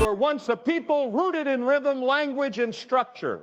were once a people rooted in rhythm, language, and structure.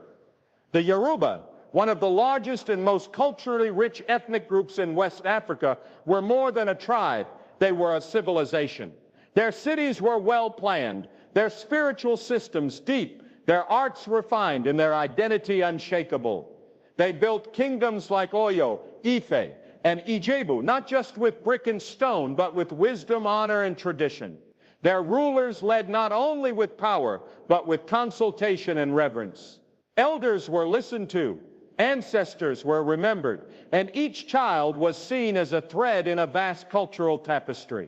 The Yoruba, one of the largest and most culturally rich ethnic groups in West Africa, were more than a tribe. They were a civilization. Their cities were well planned, their spiritual systems deep, their arts refined, and their identity unshakable. They built kingdoms like Oyo, Ife, and Ijebu, not just with brick and stone, but with wisdom, honor, and tradition. Their rulers led not only with power, but with consultation and reverence. Elders were listened to, ancestors were remembered, and each child was seen as a thread in a vast cultural tapestry.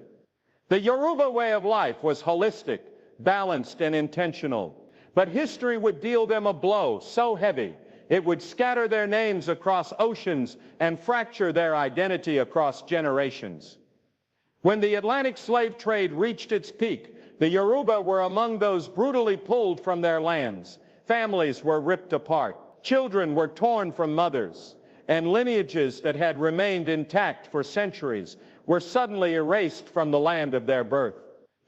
The Yoruba way of life was holistic, balanced, and intentional. But history would deal them a blow so heavy, it would scatter their names across oceans and fracture their identity across generations. When the Atlantic slave trade reached its peak, the Yoruba were among those brutally pulled from their lands. Families were ripped apart. Children were torn from mothers, and lineages that had remained intact for centuries were suddenly erased from the land of their birth.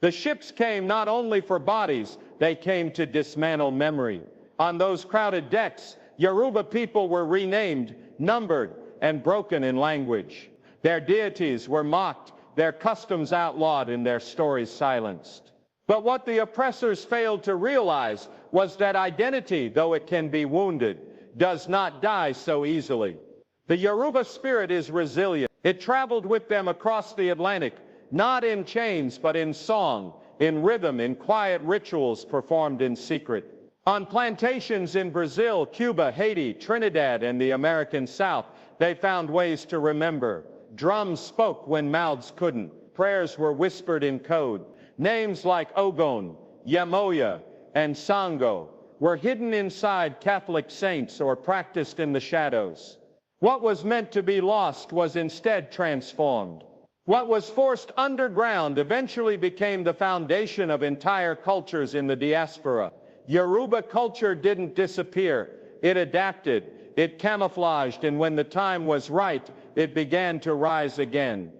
The ships came not only for bodies, they came to dismantle memory. On those crowded decks, Yoruba people were renamed, numbered, and broken in language. Their deities were mocked, their customs outlawed, and their stories silenced. But what the oppressors failed to realize was that identity, though it can be wounded, does not die so easily. The Yoruba spirit is resilient. It traveled with them across the Atlantic, not in chains, but in song, in rhythm, in quiet rituals performed in secret. On plantations in Brazil, Cuba, Haiti, Trinidad, and the American South, they found ways to remember. Drums spoke when mouths couldn't. Prayers were whispered in code. Names like Ogon, Yamoya, and Sango were hidden inside Catholic saints or practiced in the shadows. What was meant to be lost was instead transformed. What was forced underground eventually became the foundation of entire cultures in the diaspora. Yoruba culture didn't disappear. It adapted, it camouflaged, and when the time was right, it began to rise again.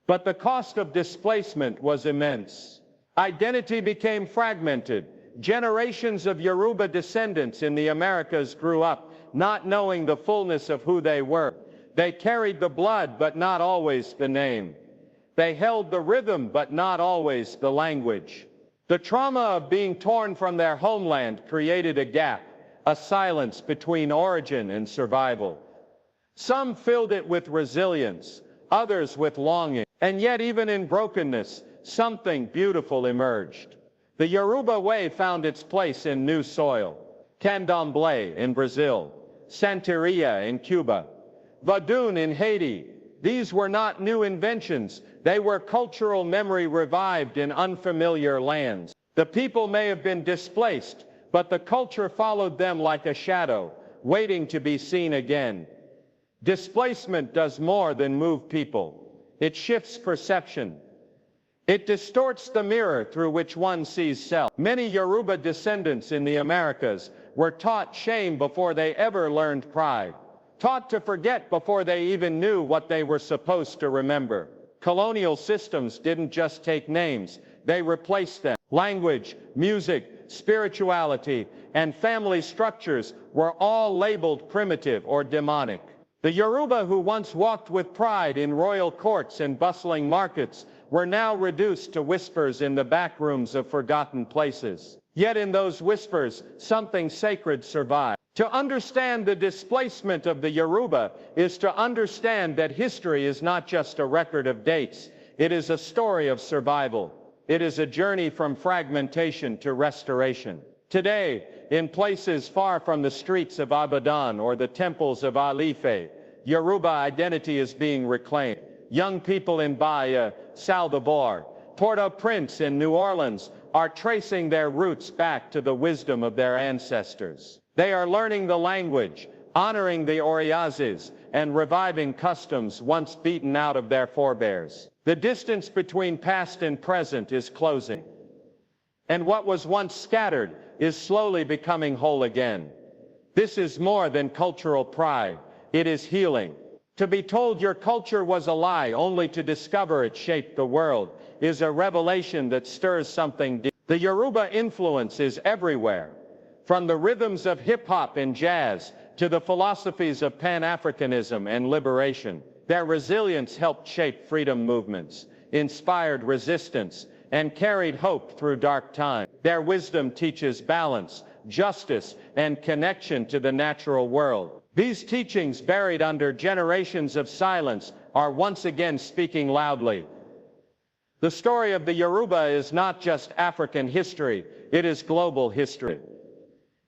But the cost of displacement was immense. Identity became fragmented. Generations of Yoruba descendants in the Americas grew up not knowing the fullness of who they were. They carried the blood, but not always the name. They held the rhythm, but not always the language. The trauma of being torn from their homeland created a gap, a silence between origin and survival. Some filled it with resilience, others with longing. And yet, even in brokenness, something beautiful emerged. The Yoruba way found its place in new soil. Candomblé in Brazil, Santeria in Cuba, Vodun in Haiti. These were not new inventions. They were cultural memory revived in unfamiliar lands. The people may have been displaced, but the culture followed them like a shadow, waiting to be seen again. Displacement does more than move people. It shifts perception. It distorts the mirror through which one sees self. Many Yoruba descendants in the Americas were taught shame before they ever learned pride, taught to forget before they even knew what they were supposed to remember. Colonial systems didn't just take names, they replaced them. Language, music, spirituality, and family structures were all labeled primitive or demonic. The Yoruba who once walked with pride in royal courts and bustling markets were now reduced to whispers in the back rooms of forgotten places. Yet in those whispers, something sacred survived. To understand the displacement of the Yoruba is to understand that history is not just a record of dates. It is a story of survival. It is a journey from fragmentation to restoration. Today, in places far from the streets of Abadan or the temples of Alife, Yoruba identity is being reclaimed. Young people in Bahia, Salvador, Port-au-Prince, and New Orleans are tracing their roots back to the wisdom of their ancestors. They are learning the language, honoring the Oriazes, and reviving customs once beaten out of their forebears. The distance between past and present is closing, and what was once scattered is slowly becoming whole again. This is more than cultural pride. It is healing. To be told your culture was a lie only to discover it shaped the world is a revelation that stirs something deep. The Yoruba influence is everywhere, from the rhythms of hip-hop and jazz to the philosophies of Pan-Africanism and liberation. Their resilience helped shape freedom movements, inspired resistance, and carried hope through dark times. Their wisdom teaches balance, justice, and connection to the natural world. These teachings, buried under generations of silence, are once again speaking loudly. The story of the Yoruba is not just African history, it is global history.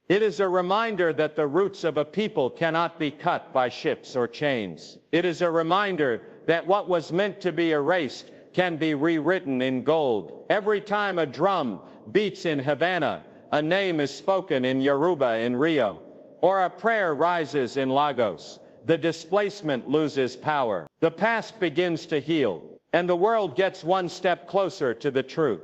It is a reminder that the roots of a people cannot be cut by ships or chains. It is a reminder that what was meant to be erased can be rewritten in gold. Every time a drum beats in Havana, a name is spoken in Yoruba in Rio, or a prayer rises in Lagos, the displacement loses power. The past begins to heal, and the world gets one step closer to the truth.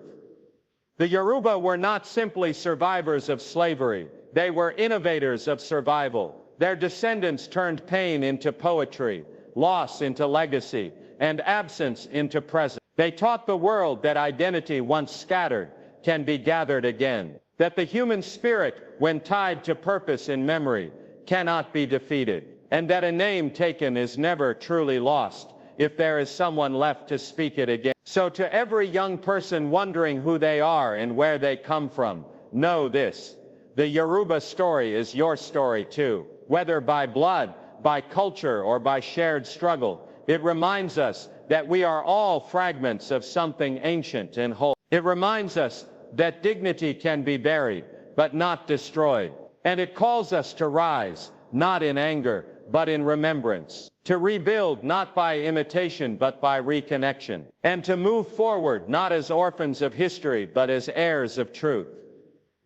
The Yoruba were not simply survivors of slavery, they were innovators of survival. Their descendants turned pain into poetry, loss into legacy, and absence into present. They taught the world that identity once scattered can be gathered again, that the human spirit, when tied to purpose and memory, cannot be defeated, and that a name taken is never truly lost if there is someone left to speak it again. So to every young person wondering who they are and where they come from, know this: the Yoruba story is your story too. Whether by blood, by culture, or by shared struggle, it reminds us that we are all fragments of something ancient and whole. It reminds us that dignity can be buried, but not destroyed. And it calls us to rise, not in anger, but in remembrance. To rebuild not by imitation, but by reconnection. And to move forward not as orphans of history, but as heirs of truth.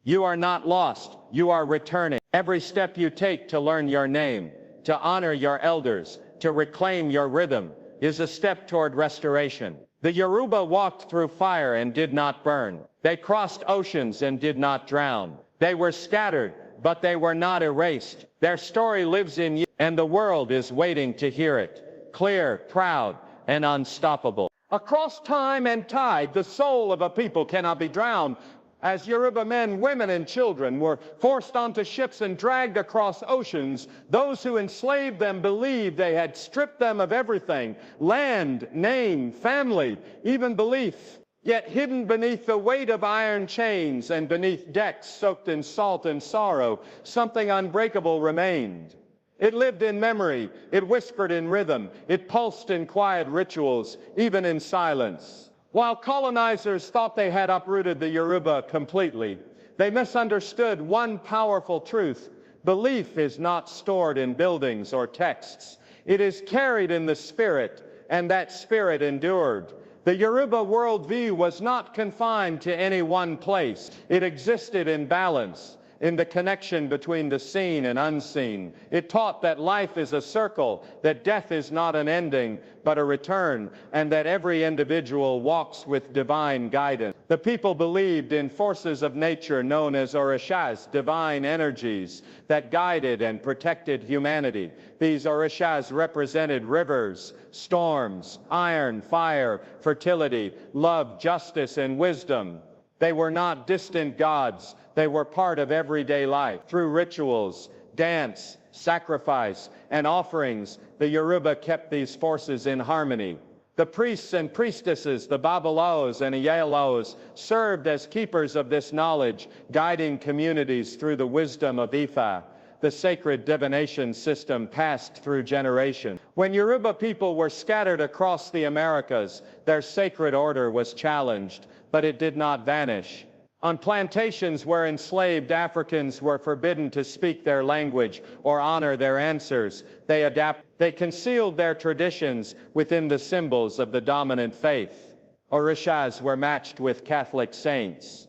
You are not lost, you are returning. Every step you take to learn your name, to honor your elders, to reclaim your rhythm, is a step toward restoration. The Yoruba walked through fire and did not burn. They crossed oceans and did not drown. They were scattered, but they were not erased. Their story lives in you, and the world is waiting to hear it. Clear, proud, and unstoppable. Across time and tide, the soul of a people cannot be drowned. As Yoruba men, women, and children were forced onto ships and dragged across oceans, those who enslaved them believed they had stripped them of everything: land, name, family, even belief. Yet hidden beneath the weight of iron chains and beneath decks soaked in salt and sorrow, something unbreakable remained. It lived in memory, it whispered in rhythm, it pulsed in quiet rituals, even in silence. While colonizers thought they had uprooted the Yoruba completely, they misunderstood one powerful truth: belief is not stored in buildings or texts. It is carried in the spirit, and that spirit endured. The Yoruba worldview was not confined to any one place. It existed in balance, in the connection between the seen and unseen. It taught that life is a circle, that death is not an ending, but a return, and that every individual walks with divine guidance. The people believed in forces of nature known as orishas, divine energies, that guided and protected humanity. These orishas represented rivers, storms, iron, fire, fertility, love, justice, and wisdom. They were not distant gods. They were part of everyday life. Through rituals, dance, sacrifice, and offerings, the Yoruba kept these forces in harmony. The priests and priestesses, the Babalaos and Iyalos, served as keepers of this knowledge, guiding communities through the wisdom of Ifa, the sacred divination system passed through generations. When Yoruba people were scattered across the Americas, their sacred order was challenged, but it did not vanish. On plantations where enslaved Africans were forbidden to speak their language or honor their answers, they concealed their traditions within the symbols of the dominant faith. Orishas were matched with Catholic saints: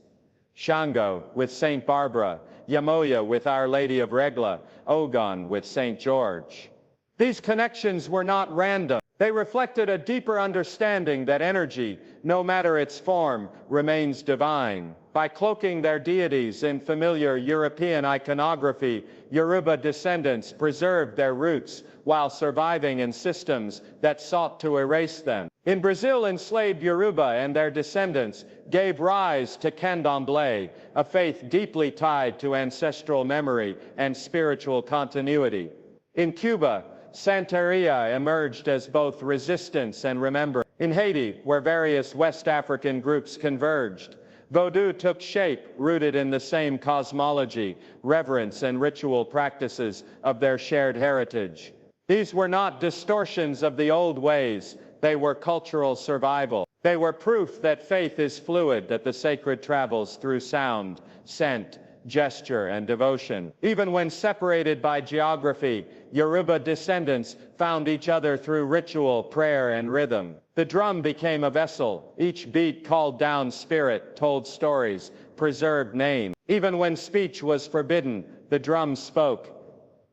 Shango with Saint Barbara, Yamoya with Our Lady of Regla, Ogun with Saint George. These connections were not random. They reflected a deeper understanding that energy, no matter its form, remains divine. By cloaking their deities in familiar European iconography, Yoruba descendants preserved their roots while surviving in systems that sought to erase them. In Brazil, enslaved Yoruba and their descendants gave rise to candomblé, a faith deeply tied to ancestral memory and spiritual continuity. In Cuba, Santeria emerged as both resistance and remembrance. In Haiti, where various West African groups converged, Vodou took shape, rooted in the same cosmology, reverence, and ritual practices of their shared heritage. These were not distortions of the old ways. They were cultural survival. They were proof that faith is fluid, that the sacred travels through sound, scent, gesture, and devotion. Even when separated by geography, Yoruba descendants found each other through ritual, prayer, and rhythm. The drum became a vessel. Each beat called down spirit, told stories, preserved names. Even when speech was forbidden, the drum spoke.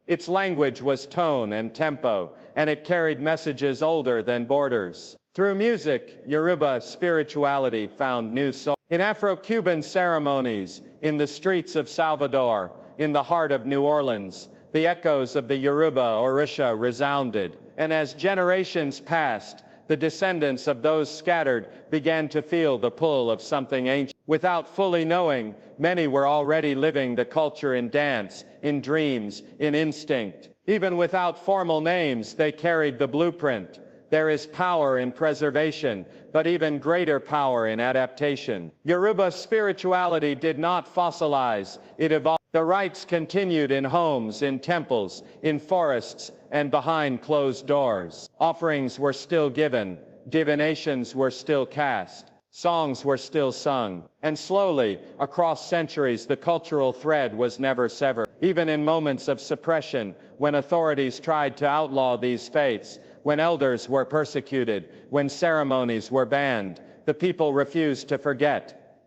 Its language was tone and tempo, and it carried messages older than borders. Through music, Yoruba spirituality found new soul. In Afro-Cuban ceremonies, in the streets of Salvador, in the heart of New Orleans, the echoes of the Yoruba Orisha resounded. And as generations passed, the descendants of those scattered began to feel the pull of something ancient. Without fully knowing, many were already living the culture in dance, in dreams, in instinct. Even without formal names, they carried the blueprint. There is power in preservation, but even greater power in adaptation. Yoruba spirituality did not fossilize, it evolved. The rites continued in homes, in temples, in forests, and behind closed doors. Offerings were still given, divinations were still cast, songs were still sung, and slowly, across centuries, the cultural thread was never severed. Even in moments of suppression, when authorities tried to outlaw these faiths, when elders were persecuted, when ceremonies were banned, the people refused to forget.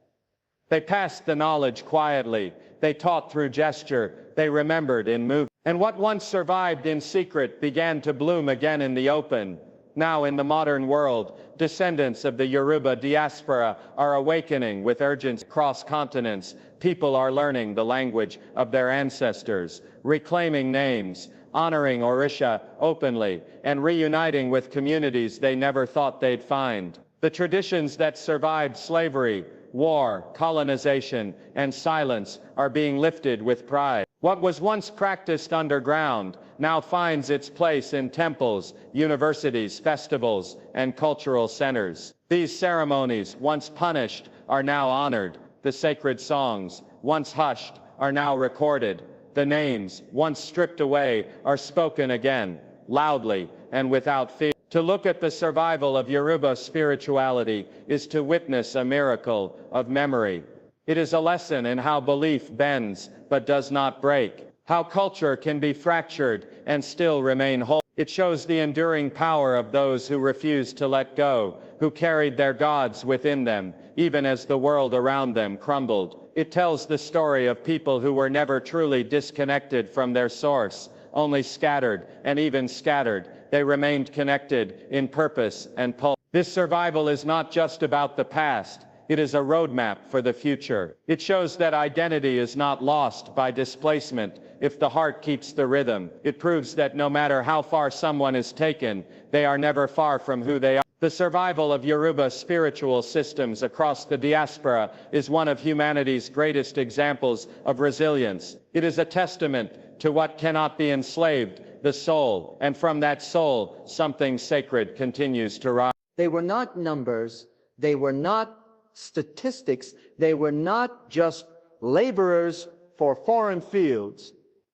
They passed the knowledge quietly, they taught through gesture, they remembered in movement. And what once survived in secret began to bloom again in the open. Now in the modern world, descendants of the Yoruba diaspora are awakening with urgency across continents. People are learning the language of their ancestors, reclaiming names, honoring Orisha openly, and reuniting with communities they never thought they'd find. The traditions that survived slavery, war, colonization, and silence are being lifted with pride. What was once practiced underground now finds its place in temples, universities, festivals, and cultural centers. These ceremonies, once punished, are now honored. The sacred songs, once hushed, are now recorded. The names, once stripped away, are spoken again, loudly and without fear. To look at the survival of Yoruba spirituality is to witness a miracle of memory. It is a lesson in how belief bends but does not break, how culture can be fractured and still remain whole. It shows the enduring power of those who refused to let go, who carried their gods within them, even as the world around them crumbled. It tells the story of people who were never truly disconnected from their source, only scattered, and even scattered, they remained connected in purpose and pulse. This survival is not just about the past, it is a roadmap for the future. It shows that identity is not lost by displacement if the heart keeps the rhythm. It proves that no matter how far someone is taken, they are never far from who they are. The survival of Yoruba spiritual systems across the diaspora is one of humanity's greatest examples of resilience. It is a testament to what cannot be enslaved, the soul, and from that soul, something sacred continues to rise. They were not numbers, they were not statistics, they were not just laborers for foreign fields.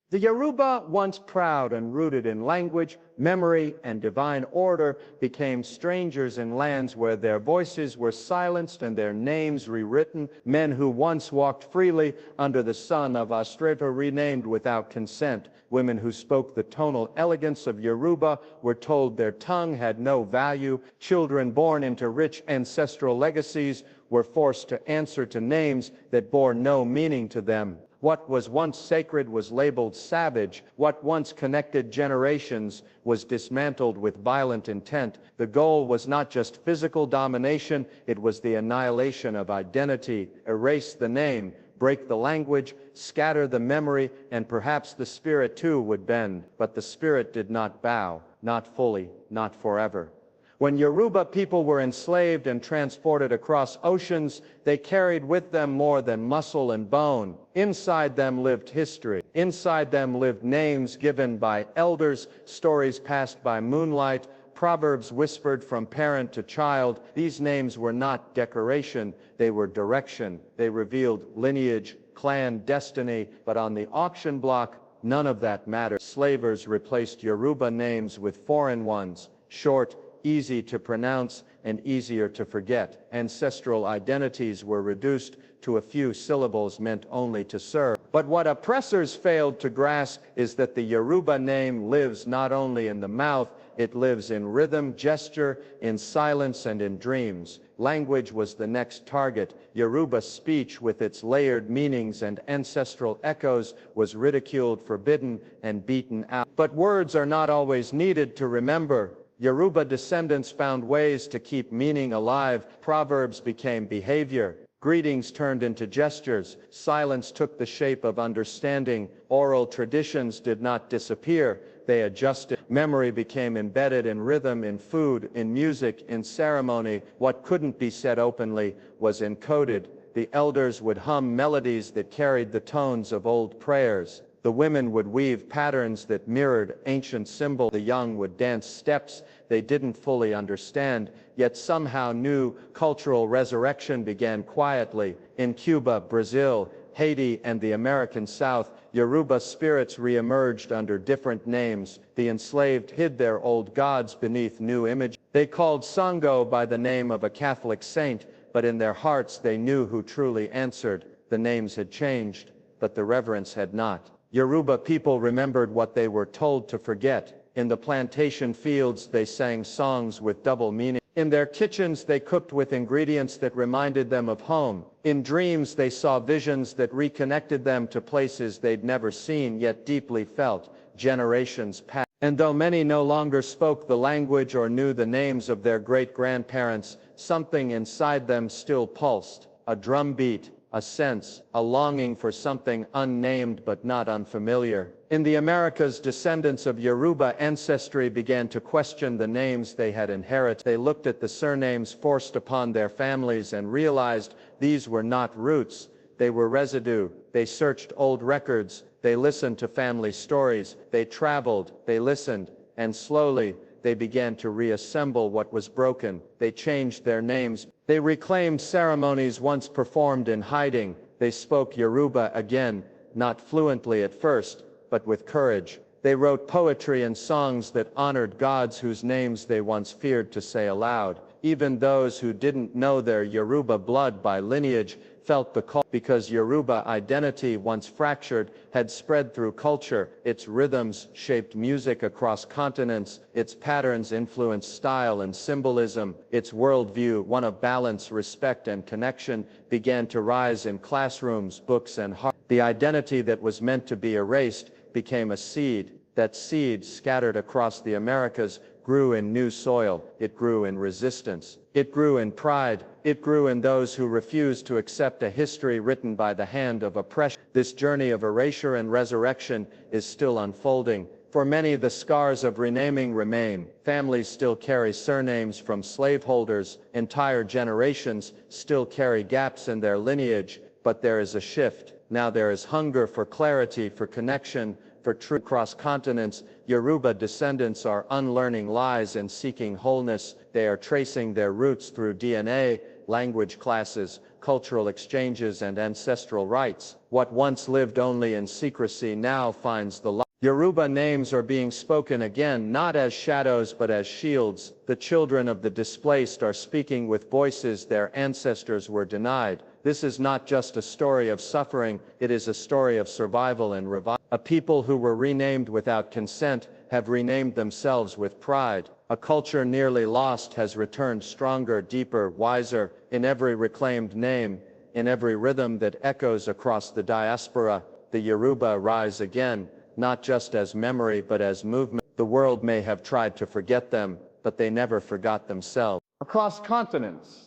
The Yoruba, once proud and rooted in language, memory, and divine order, became strangers in lands where their voices were silenced and their names rewritten. Men who once walked freely under the sun of Ostrava renamed without consent. Women who spoke the tonal elegance of Yoruba were told their tongue had no value. Children born into rich ancestral legacies were forced to answer to names that bore no meaning to them. What was once sacred was labeled savage. What once connected generations was dismantled with violent intent. The goal was not just physical domination, it was the annihilation of identity. Erase the name, break the language, scatter the memory, and perhaps the spirit too would bend. But the spirit did not bow, not fully, not forever. When Yoruba people were enslaved and transported across oceans, they carried with them more than muscle and bone. Inside them lived history. Inside them lived names given by elders, stories passed by moonlight, proverbs whispered from parent to child. These names were not decoration, they were direction. They revealed lineage, clan, destiny, but on the auction block, none of that mattered. Slavers replaced Yoruba names with foreign ones, short, easy to pronounce, and easier to forget. Ancestral identities were reduced to a few syllables meant only to serve. But what oppressors failed to grasp is that the Yoruba name lives not only in the mouth, it lives in rhythm, gesture, in silence, and in dreams. Language was the next target. Yoruba speech, with its layered meanings and ancestral echoes, was ridiculed, forbidden, and beaten out. But words are not always needed to remember. Yoruba descendants found ways to keep meaning alive. Proverbs became behavior. Greetings turned into gestures. Silence took the shape of understanding. Oral traditions did not disappear. They adjusted. Memory became embedded in rhythm, in food, in music, in ceremony. What couldn't be said openly was encoded. The elders would hum melodies that carried the tones of old prayers. The women would weave patterns that mirrored ancient symbols. The young would dance steps they didn't fully understand, yet somehow knew. Cultural resurrection began quietly. In Cuba, Brazil, Haiti, and the American South, Yoruba spirits re-emerged under different names. The enslaved hid their old gods beneath new images. They called Sango by the name of a Catholic saint, but in their hearts they knew who truly answered. The names had changed, but the reverence had not. Yoruba people remembered what they were told to forget. In the plantation fields, they sang songs with double meaning. In their kitchens, they cooked with ingredients that reminded them of home. In dreams, they saw visions that reconnected them to places they'd never seen, yet deeply felt. Generations passed. And though many no longer spoke the language or knew the names of their great-grandparents, something inside them still pulsed. A drumbeat, a sense, a longing for something unnamed but not unfamiliar. In the Americas, descendants of Yoruba ancestry began to question the names they had inherited. They looked at the surnames forced upon their families and realized these were not roots, they were residue. They searched old records, they listened to family stories, they traveled, they listened, and slowly they began to reassemble what was broken. They changed their names. They reclaimed ceremonies once performed in hiding. They spoke Yoruba again, not fluently at first, but with courage. They wrote poetry and songs that honored gods whose names they once feared to say aloud. Even those who didn't know their Yoruba blood by lineage felt the call, because Yoruba identity, once fractured, had spread through culture. Its rhythms shaped music across continents. Its patterns influenced style and symbolism. Its worldview, one of balance, respect, and connection, began to rise in classrooms, books, and hearts. The identity that was meant to be erased became a seed. That seed, scattered across the Americas, grew in new soil. It grew in resistance. It grew in pride. It grew in those who refused to accept a history written by the hand of oppression. This journey of erasure and resurrection is still unfolding. For many, the scars of renaming remain. Families still carry surnames from slaveholders. Entire generations still carry gaps in their lineage. But there is a shift. Now there is hunger for clarity, for connection, for truth. Across continents, Yoruba descendants are unlearning lies and seeking wholeness. They are tracing their roots through DNA, language classes, cultural exchanges, and ancestral rites. What once lived only in secrecy now finds the light. Yoruba names are being spoken again, not as shadows but as shields. The children of the displaced are speaking with voices their ancestors were denied. This is not just a story of suffering, it is a story of survival and revival. A people who were renamed without consent have renamed themselves with pride. A culture nearly lost has returned stronger, deeper, wiser. In every reclaimed name, in every rhythm that echoes across the diaspora, the Yoruba rise again, not just as memory but as movement. The world may have tried to forget them, but they never forgot themselves. Across continents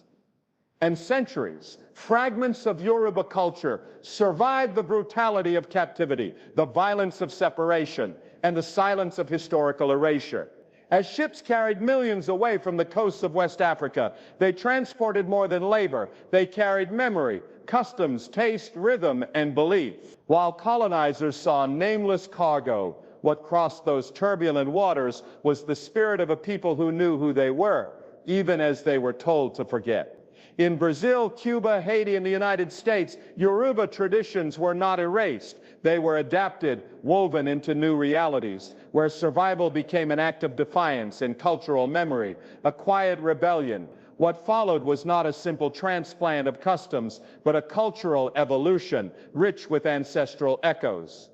and centuries, fragments of Yoruba culture survived the brutality of captivity, the violence of separation, and the silence of historical erasure. As ships carried millions away from the coasts of West Africa, they transported more than labor. They carried memory, customs, taste, rhythm, and belief. While colonizers saw nameless cargo, what crossed those turbulent waters was the spirit of a people who knew who they were, even as they were told to forget. In Brazil, Cuba, Haiti, and the United States, Yoruba traditions were not erased. They were adapted, woven into new realities, where survival became an act of defiance and cultural memory, a quiet rebellion. What followed was not a simple transplant of customs, but a cultural evolution, rich with ancestral echoes.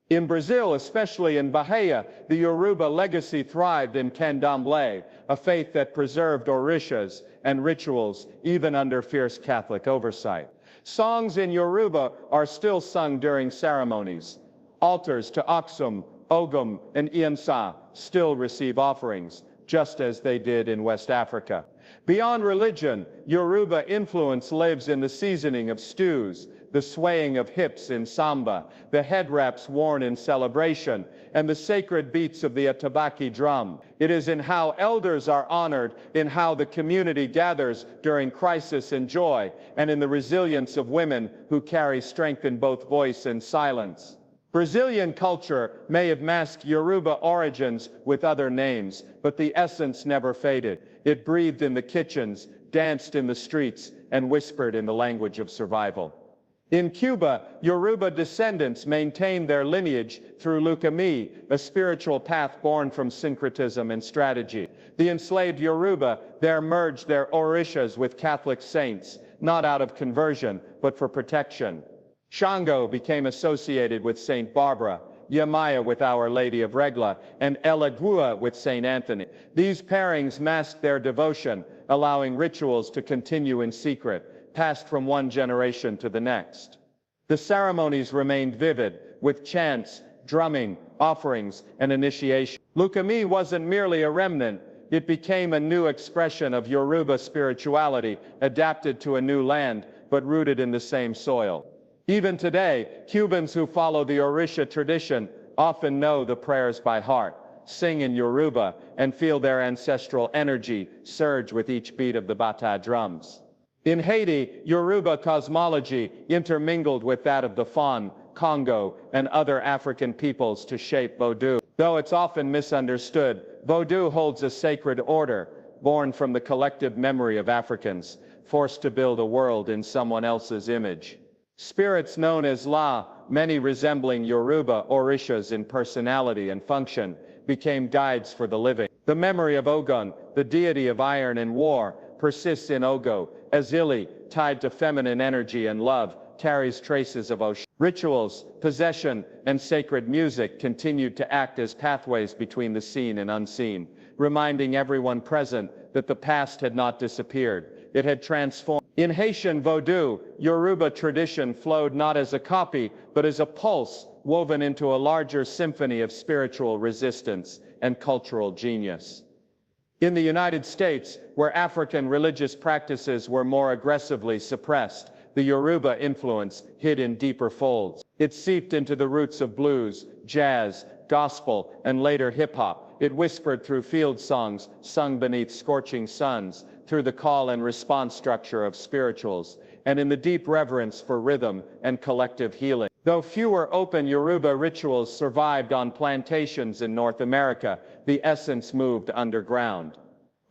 In Brazil, especially in Bahia, the Yoruba legacy thrived in candomblé, a faith that preserved orishas and rituals even under fierce Catholic oversight. Songs in Yoruba are still sung during ceremonies. Altars to Aksum, Ogum, and Iansa still receive offerings, just as they did in West Africa. Beyond religion, Yoruba influence lives in the seasoning of stews, the swaying of hips in samba, the head wraps worn in celebration, and the sacred beats of the atabaki drum. It is in how elders are honored, in how the community gathers during crisis and joy, and in the resilience of women who carry strength in both voice and silence. Brazilian culture may have masked Yoruba origins with other names, but the essence never faded. It breathed in the kitchens, danced in the streets, and whispered in the language of survival. In Cuba, Yoruba descendants maintained their lineage through Reclamation, a spiritual path born from syncretism and strategy. The enslaved Yoruba there merged their orishas with Catholic saints, not out of conversion, but for protection. Shango became associated with Saint Barbara, Yamaya with Our Lady of Regla, and Elegua with Saint Anthony. These pairings masked their devotion, allowing rituals to continue in secret, passed from one generation to the next. The ceremonies remained vivid, with chants, drumming, offerings, and initiation. Lukumi wasn't merely a remnant, it became a new expression of Yoruba spirituality, adapted to a new land, but rooted in the same soil. Even today, Cubans who follow the Orisha tradition often know the prayers by heart, sing in Yoruba, and feel their ancestral energy surge with each beat of the bata drums. In Haiti, Yoruba cosmology intermingled with that of the Fon, Congo, and other African peoples to shape Vodou. Though it's often misunderstood, Vodou holds a sacred order, born from the collective memory of Africans, forced to build a world in someone else's image. Spirits known as La, many resembling Yoruba Orishas in personality and function, became guides for the living. The memory of Ogun, the deity of iron and war, persists in Ogo, as Ili, tied to feminine energy and love, carries traces of Osh. Rituals, possession, and sacred music continued to act as pathways between the seen and unseen, reminding everyone present that the past had not disappeared. It had transformed. In Haitian Vodou, Yoruba tradition flowed not as a copy, but as a pulse woven into a larger symphony of spiritual resistance and cultural genius. In the United States, where African religious practices were more aggressively suppressed, the Yoruba influence hid in deeper folds. It seeped into the roots of blues, jazz, gospel, and later hip-hop. It whispered through field songs sung beneath scorching suns, through the call and response structure of spirituals, and in the deep reverence for rhythm and collective healing. Though fewer open Yoruba rituals survived on plantations in North America, the essence moved underground.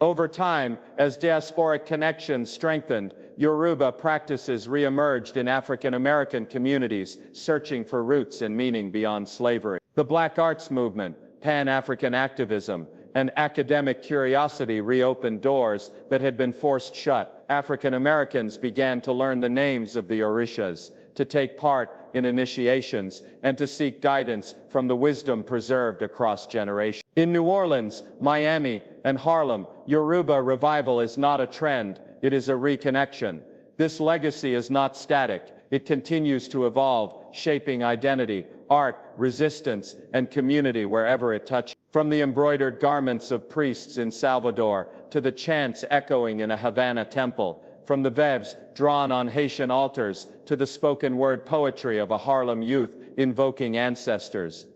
Over time, as diasporic connections strengthened, Yoruba practices re-emerged in African American communities, searching for roots and meaning beyond slavery. The Black Arts Movement, Pan-African activism, and academic curiosity reopened doors that had been forced shut. African Americans began to learn the names of the Orishas, to take part in initiations, and to seek guidance from the wisdom preserved across generations. In New Orleans, Miami, and Harlem, Yoruba revival is not a trend, it is a reconnection. This legacy is not static. It continues to evolve, shaping identity, art, resistance, and community wherever it touches. From the embroidered garments of priests in Salvador to the chants echoing in a Havana temple, from the veves drawn on Haitian altars to the spoken word poetry of a Harlem youth invoking ancestors.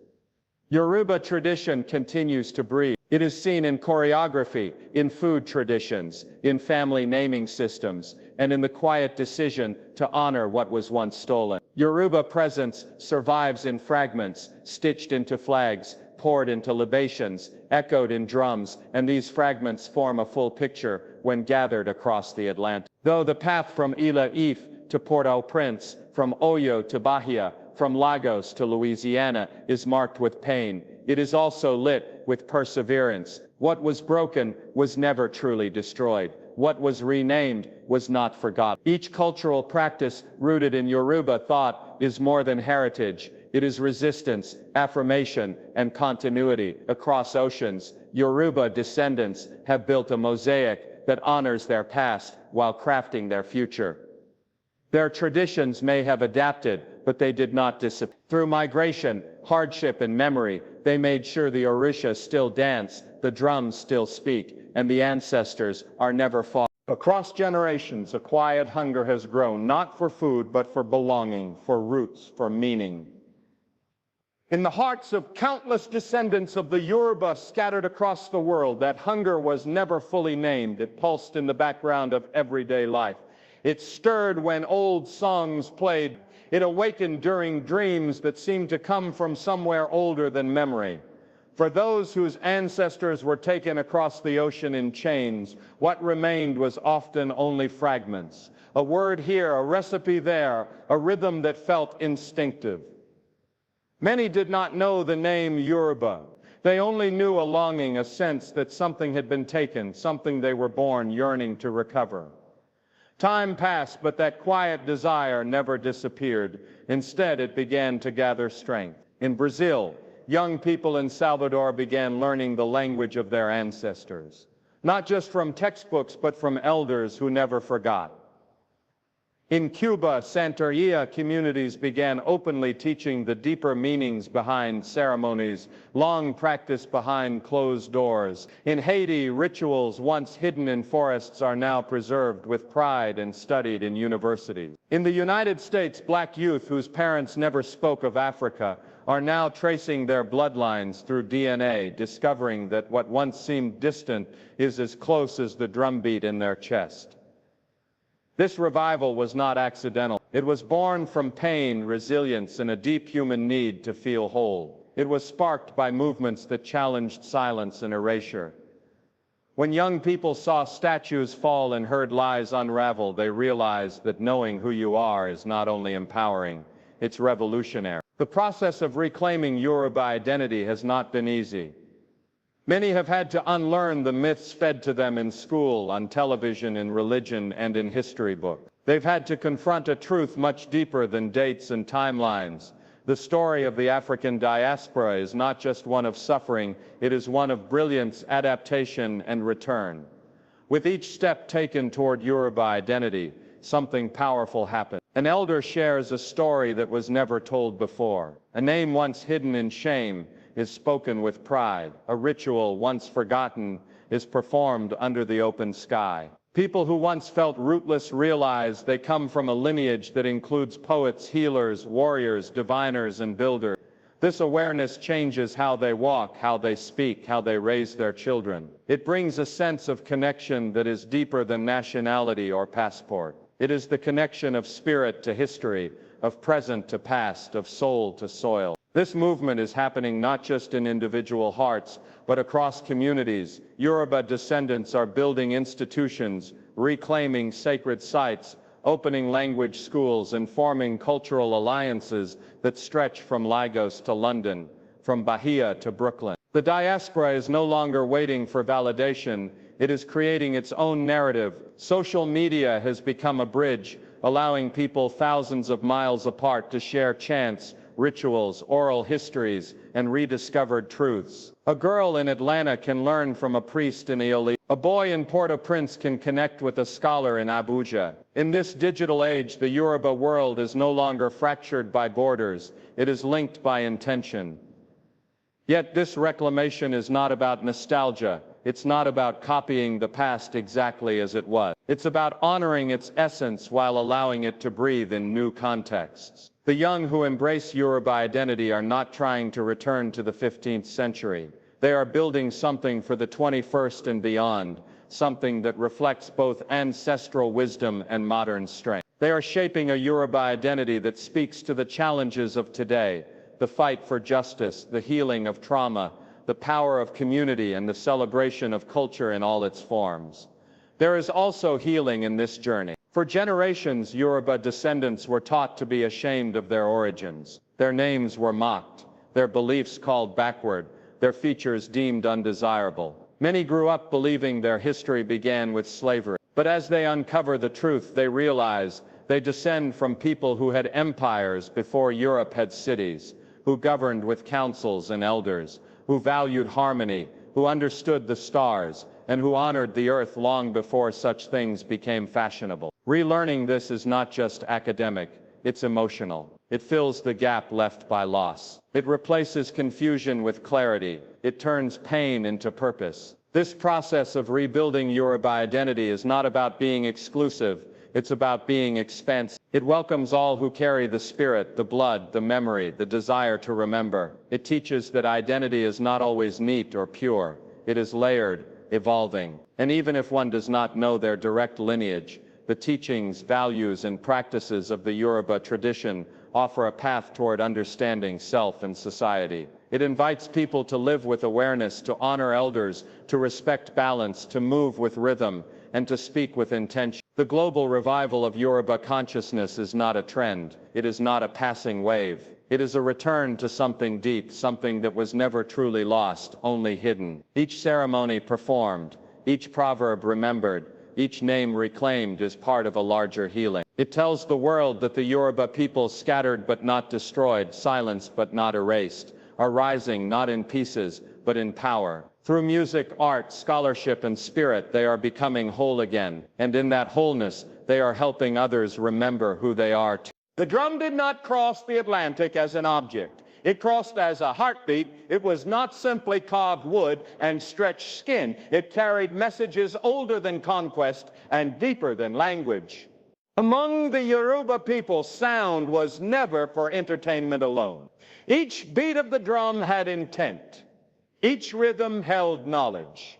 Yoruba tradition continues to breathe. It is seen in choreography, in food traditions, in family naming systems, and in the quiet decision to honor what was once stolen. Yoruba presence survives in fragments, stitched into flags, poured into libations, echoed in drums, and these fragments form a full picture when gathered across the Atlantic. Though the path from Ile-Ife to Port-au-Prince, from Oyo to Bahia, from Lagos to Louisiana is marked with pain, it is also lit with perseverance. What was broken was never truly destroyed. What was renamed was not forgotten. Each cultural practice rooted in Yoruba thought is more than heritage. It is resistance, affirmation, and continuity. Across oceans, Yoruba descendants have built a mosaic that honors their past while crafting their future. Their traditions may have adapted, but they did not disappear. Through migration, hardship, and memory, they made sure the Orisha still dance, the drums still speak, and the ancestors are never far. Across generations, a quiet hunger has grown, not for food, but for belonging, for roots, for meaning. In the hearts of countless descendants of the Yoruba scattered across the world, that hunger was never fully named. It pulsed in the background of everyday life. It stirred when old songs played. It awakened during dreams that seemed to come from somewhere older than memory. For those whose ancestors were taken across the ocean in chains, what remained was often only fragments. A word here, a recipe there, a rhythm that felt instinctive. Many did not know the name Yoruba. They only knew a longing, a sense that something had been taken, something they were born yearning to recover. Time passed, but that quiet desire never disappeared. Instead, it began to gather strength. In Brazil, young people in Salvador began learning the language of their ancestors, not just from textbooks, but from elders who never forgot. In Cuba, Santeria communities began openly teaching the deeper meanings behind ceremonies, long practiced behind closed doors. In Haiti, rituals once hidden in forests are now preserved with pride and studied in universities. In the United States, black youth whose parents never spoke of Africa are now tracing their bloodlines through DNA, discovering that what once seemed distant is as close as the drumbeat in their chest. This revival was not accidental. It was born from pain, resilience, and a deep human need to feel whole. It was sparked by movements that challenged silence and erasure. When young people saw statues fall and heard lies unravel, they realized that knowing who you are is not only empowering, it's revolutionary. The process of reclaiming Yoruba identity has not been easy. Many have had to unlearn the myths fed to them in school, on television, in religion, and in history books. They've had to confront a truth much deeper than dates and timelines. The story of the African diaspora is not just one of suffering, it is one of brilliance, adaptation, and return. With each step taken toward Yoruba identity, something powerful happens. An elder shares a story that was never told before. A name once hidden in shame is spoken with pride. A ritual once forgotten is performed under the open sky. People who once felt rootless realize they come from a lineage that includes poets, healers, warriors, diviners, and builders. This awareness changes how they walk, how they speak, how they raise their children. It brings a sense of connection that is deeper than nationality or passport. It is the connection of spirit to history, of present to past, of soul to soil. This movement is happening not just in individual hearts, but across communities. Yoruba descendants are building institutions, reclaiming sacred sites, opening language schools, and forming cultural alliances that stretch from Lagos to London, from Bahia to Brooklyn. The diaspora is no longer waiting for validation. It is creating its own narrative. Social media has become a bridge, allowing people thousands of miles apart to share chants, rituals, oral histories, and rediscovered truths. A girl in Atlanta can learn from a priest in Ioli. A boy in Port-au-Prince can connect with a scholar in Abuja. In this digital age, the Yoruba world is no longer fractured by borders. It is linked by intention. Yet this reclamation is not about nostalgia. It's not about copying the past exactly as it was. It's about honoring its essence while allowing it to breathe in new contexts. The young who embrace Yoruba identity are not trying to return to the 15th century. They are building something for the 21st and beyond, something that reflects both ancestral wisdom and modern strength. They are shaping a Yoruba identity that speaks to the challenges of today, the fight for justice, the healing of trauma, the power of community, and the celebration of culture in all its forms. There is also healing in this journey. For generations, Yoruba descendants were taught to be ashamed of their origins. Their names were mocked, their beliefs called backward, their features deemed undesirable. Many grew up believing their history began with slavery. But as they uncover the truth, they realize they descend from people who had empires before Europe had cities, who governed with councils and elders, who valued harmony, who understood the stars, and who honored the earth long before such things became fashionable. Relearning this is not just academic, it's emotional. It fills the gap left by loss. It replaces confusion with clarity. It turns pain into purpose. This process of rebuilding Yoruba identity is not about being exclusive, it's about being expansive. It welcomes all who carry the spirit, the blood, the memory, the desire to remember. It teaches that identity is not always neat or pure. It is layered, evolving. And even if one does not know their direct lineage, the teachings, values, and practices of the Yoruba tradition offer a path toward understanding self and society. It invites people to live with awareness, to honor elders, to respect balance, to move with rhythm, and to speak with intention. The global revival of Yoruba consciousness is not a trend. It is not a passing wave. It is a return to something deep, something that was never truly lost, only hidden. Each ceremony performed, each proverb remembered, each name reclaimed is part of a larger healing. It tells the world that the Yoruba people, scattered but not destroyed, silenced but not erased, are rising not in pieces but in power. Through music, art, scholarship, and spirit, they are becoming whole again. And in that wholeness, they are helping others remember who they are too. The drum did not cross the Atlantic as an object. It crossed as a heartbeat. It was not simply carved wood and stretched skin. It carried messages older than conquest and deeper than language. Among the Yoruba people, sound was never for entertainment alone. Each beat of the drum had intent. Each rhythm held knowledge.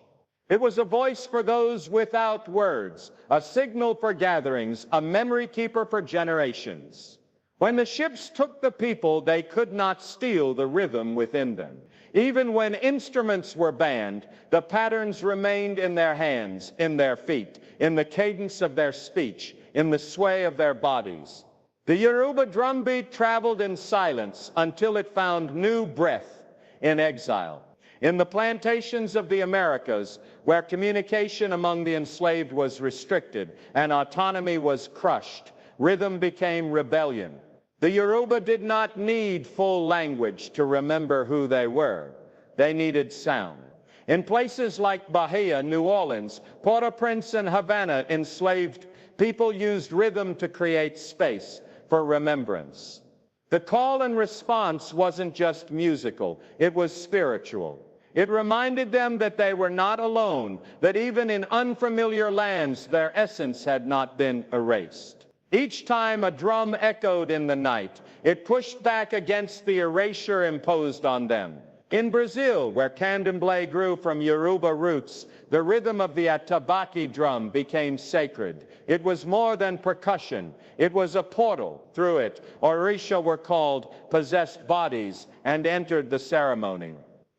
It was a voice for those without words, a signal for gatherings, a memory keeper for generations. When the ships took the people, they could not steal the rhythm within them. Even when instruments were banned, the patterns remained in their hands, in their feet, in the cadence of their speech, in the sway of their bodies. The Yoruba drumbeat traveled in silence until it found new breath in exile. In the plantations of the Americas, where communication among the enslaved was restricted and autonomy was crushed, rhythm became rebellion. The Yoruba did not need full language to remember who they were. They needed sound. In places like Bahia, New Orleans, Port-au-Prince, and Havana, enslaved people used rhythm to create space for remembrance. The call and response wasn't just musical, it was spiritual. It reminded them that they were not alone, that even in unfamiliar lands, their essence had not been erased. Each time a drum echoed in the night, it pushed back against the erasure imposed on them. In Brazil, where candomblé grew from Yoruba roots, the rhythm of the atabaque drum became sacred. It was more than percussion. It was a portal. Through it, Orisha were called possessed bodies and entered the ceremony.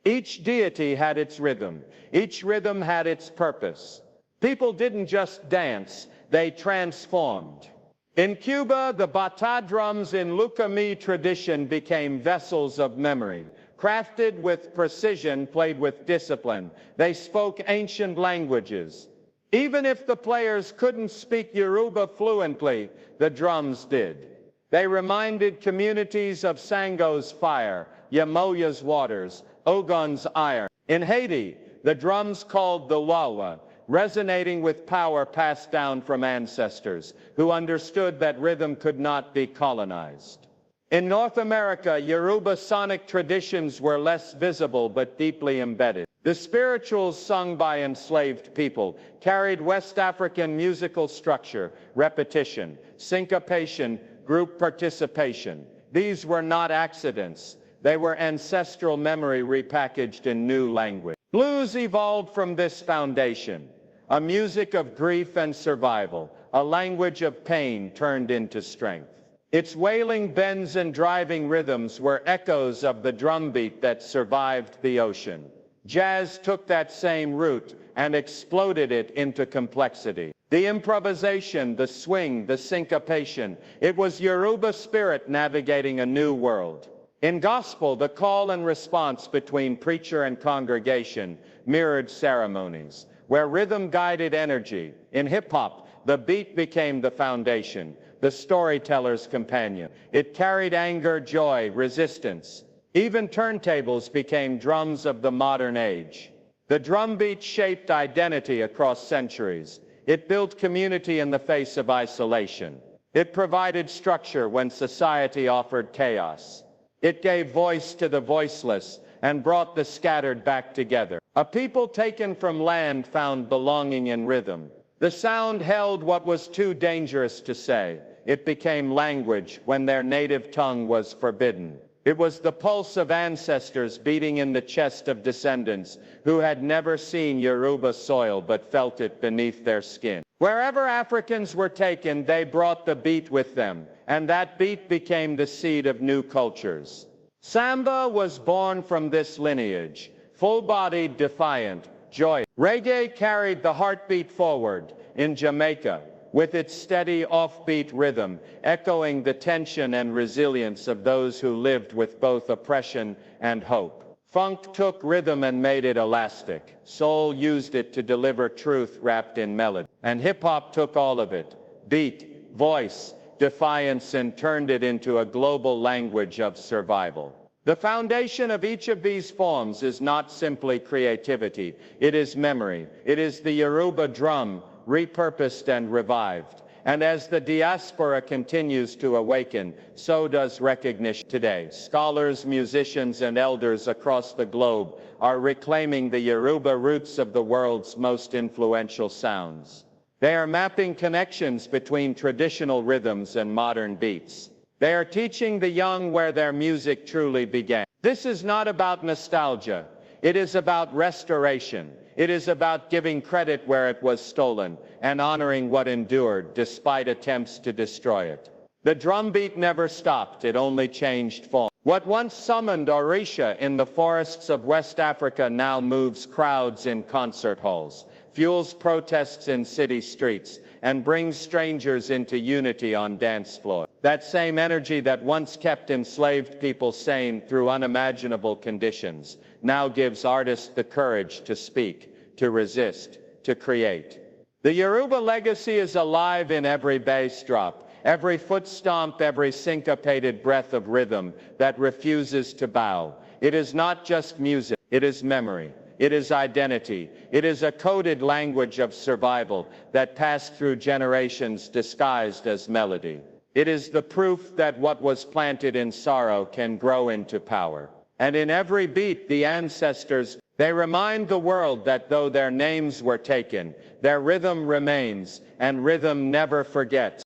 Each deity had its rhythm. Each rhythm had its purpose. People didn't just dance, they transformed. In Cuba, the bata drums in Lucumí tradition became vessels of memory. Crafted with precision, played with discipline. They spoke ancient languages. Even if the players couldn't speak Yoruba fluently, the drums did. They reminded communities of Sango's fire, Yamoya's waters, Ogun's iron. In Haiti, the drums called the wawa, resonating with power passed down from ancestors who understood that rhythm could not be colonized. In North America, Yoruba sonic traditions were less visible but deeply embedded. The spirituals sung by enslaved people carried West African musical structure, repetition, syncopation, group participation. These were not accidents. They were ancestral memory repackaged in new language. Blues evolved from this foundation, a music of grief and survival, a language of pain turned into strength. Its wailing bends and driving rhythms were echoes of the drumbeat that survived the ocean. Jazz took that same root and exploded it into complexity. The improvisation, the swing, the syncopation, it was Yoruba spirit navigating a new world. In gospel, the call and response between preacher and congregation mirrored ceremonies, where rhythm guided energy. In hip-hop, the beat became the foundation, the storyteller's companion. It carried anger, joy, resistance. Even turntables became drums of the modern age. The drumbeat shaped identity across centuries. It built community in the face of isolation. It provided structure when society offered chaos. It gave voice to the voiceless and brought the scattered back together. A people taken from land found belonging in rhythm. The sound held what was too dangerous to say. It became language when their native tongue was forbidden. It was the pulse of ancestors beating in the chest of descendants who had never seen Yoruba soil but felt it beneath their skin. Wherever Africans were taken, they brought the beat with them, and that beat became the seed of new cultures. Samba was born from this lineage, full-bodied, defiant, joyous. Reggae carried the heartbeat forward in Jamaica, with its steady offbeat rhythm, echoing the tension and resilience of those who lived with both oppression and hope. Funk took rhythm and made it elastic. Soul used it to deliver truth wrapped in melody. And hip-hop took all of it, beat, voice, defiance, and turned it into a global language of survival. The foundation of each of these forms is not simply creativity, it is memory. It is the Yoruba drum, repurposed and revived. And as the diaspora continues to awaken, so does recognition today. Scholars, musicians, and elders across the globe are reclaiming the Yoruba roots of the world's most influential sounds. They are mapping connections between traditional rhythms and modern beats. They are teaching the young where their music truly began. This is not about nostalgia. It is about restoration. It is about giving credit where it was stolen and honoring what endured despite attempts to destroy it. The drumbeat never stopped, it only changed form. What once summoned Orisha in the forests of West Africa now moves crowds in concert halls, fuels protests in city streets, and brings strangers into unity on dance floors. That same energy that once kept enslaved people sane through unimaginable conditions now gives artists the courage to speak, to resist, to create. The Yoruba legacy is alive in every bass drop, every foot stomp, every syncopated breath of rhythm that refuses to bow. It is not just music, it is memory. It is identity. It is a coded language of survival that passed through generations disguised as melody. It is the proof that what was planted in sorrow can grow into power. And in every beat, the ancestors, they remind the world that though their names were taken, their rhythm remains, and rhythm never forgets.